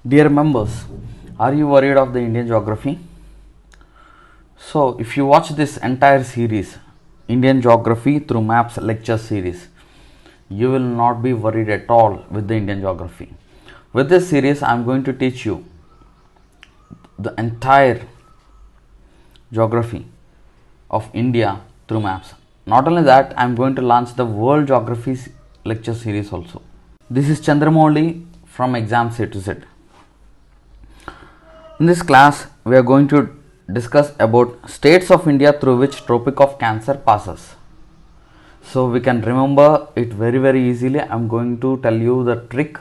Dear members, are you worried of the Indian geography? So, if you watch this entire series, Indian Geography through Maps lecture series, you will not be worried at all with the Indian geography. With this series, I am going to teach you the entire geography of India through maps. Not only that, I am going to launch the World Geography lecture series also. This is Chandra Mouli from Exams A to Z. In this class, we are going to discuss about states of India through which Tropic of Cancer passes. So we can remember it very easily. I am going to tell you the trick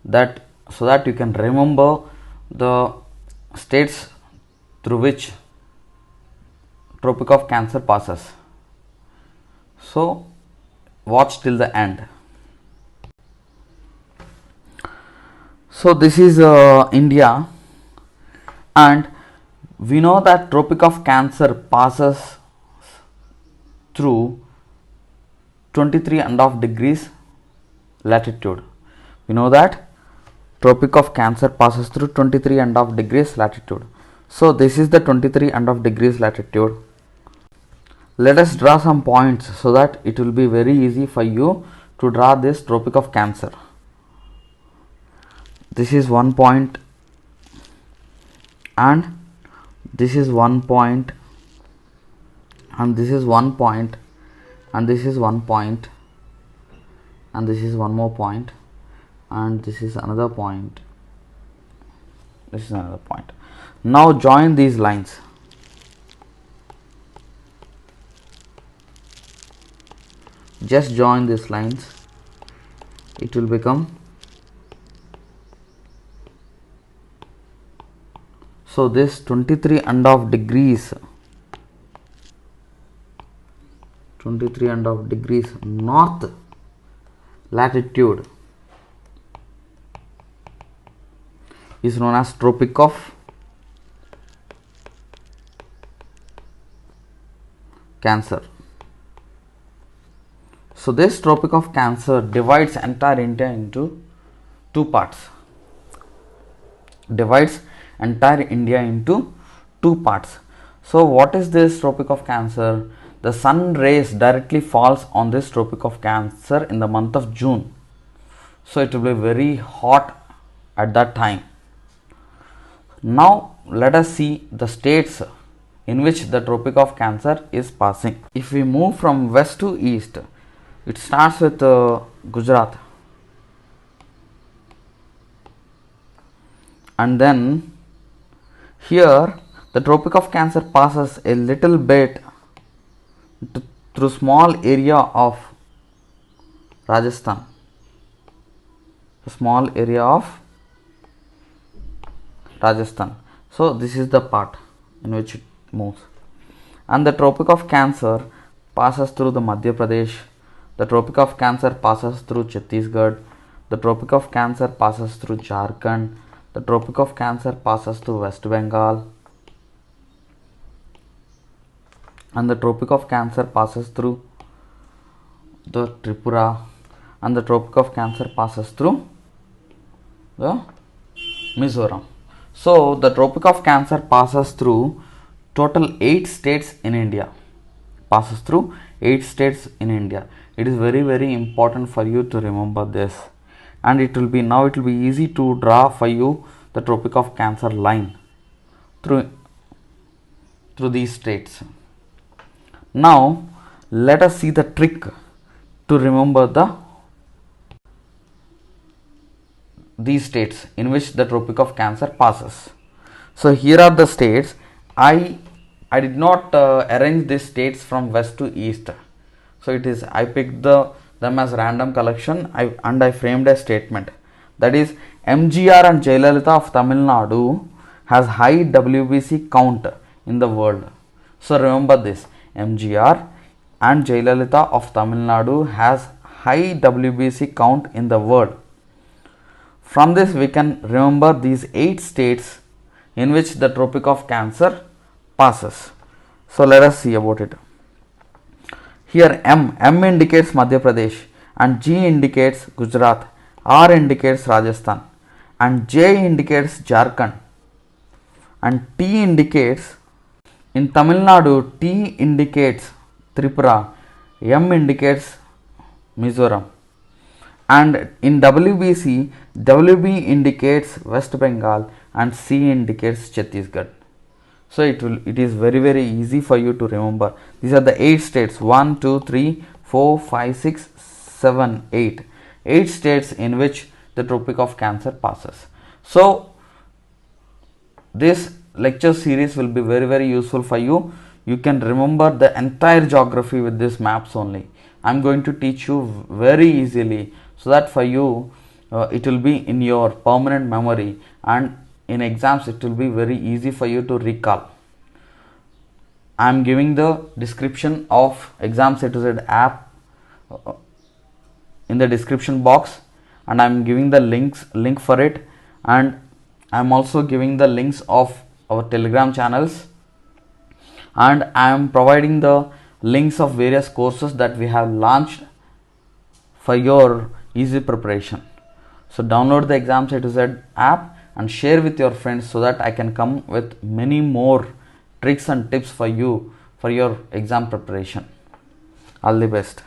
so that you can remember the states through which Tropic of Cancer passes. So watch till the end. So this is India, and we know that Tropic of Cancer passes through 23.5 degrees latitude. We know that Tropic of Cancer passes through 23.5 degrees latitude. So this is the 23.5 degrees latitude. Let us draw some points so that it will be very easy for you to draw this Tropic of Cancer. This is one point, and this is one point, and this is one point, and this is one point, and this is one more point, and this is another point, this is another point. Now join these lines. Just join these lines. It will become, so this 23.5 degrees north latitude is known as Tropic of Cancer. So this Tropic of Cancer divides entire India into two parts. So what is this Tropic of Cancer? The sun rays directly falls on this Tropic of Cancer in the month of June. So it will be very hot at that time. Now let us see the states in which the Tropic of Cancer is passing. If we move from west to east, it starts with Gujarat, and then here the Tropic of Cancer passes a little bit through small area of Rajasthan. So this is the part in which it moves, and the Tropic of Cancer passes through the Madhya Pradesh. The Tropic of Cancer passes through Chhattisgarh. The Tropic of Cancer passes through Jharkhand. The Tropic of Cancer passes through West Bengal. And the Tropic of Cancer passes through the Tripura. And the Tropic of Cancer passes through the Mizoram. So the Tropic of Cancer passes through total 8 states in India. It is very important for you to remember this, and it will be easy to draw for you the Tropic of Cancer line through these states. Now let us see the trick to remember these states in which the Tropic of Cancer passes. So here are the states. I did not arrange these states from west to east. So I picked them as random collection, and I framed a statement. That is, MGR and Jayalalitha of Tamil Nadu has high WBC count in the world. So remember this, MGR and Jayalalitha of Tamil Nadu has high WBC count in the world. From this we can remember these 8 states in which the Tropic of Cancer passes. So let us see about it. Here M indicates Madhya Pradesh, and G indicates Gujarat, R indicates Rajasthan, and J indicates Jharkhand, and T indicates, in Tamil Nadu, T indicates Tripura, M indicates Mizoram, and in WBC, WB indicates West Bengal and C indicates Chhattisgarh. So it is very easy for you to remember. These are the 8 states, 1, 2, 3, 4, 5, 6, 7, 8. 8 states in which the Tropic of Cancer passes. So this lecture series will be very useful for you. You can remember the entire geography with these maps only. I am going to teach you very easily, so that for you it will be in your permanent memory, and in exams it will be very easy for you to recall. I am giving the description of Exam A to Z app in the description box, and I am giving the link for it, and I am also giving the links of our Telegram channels, and I am providing the links of various courses that we have launched for your easy preparation. So download the Exam A to Z app and share with your friends, so that I can come with many more tricks and tips for you for your exam preparation. All the best.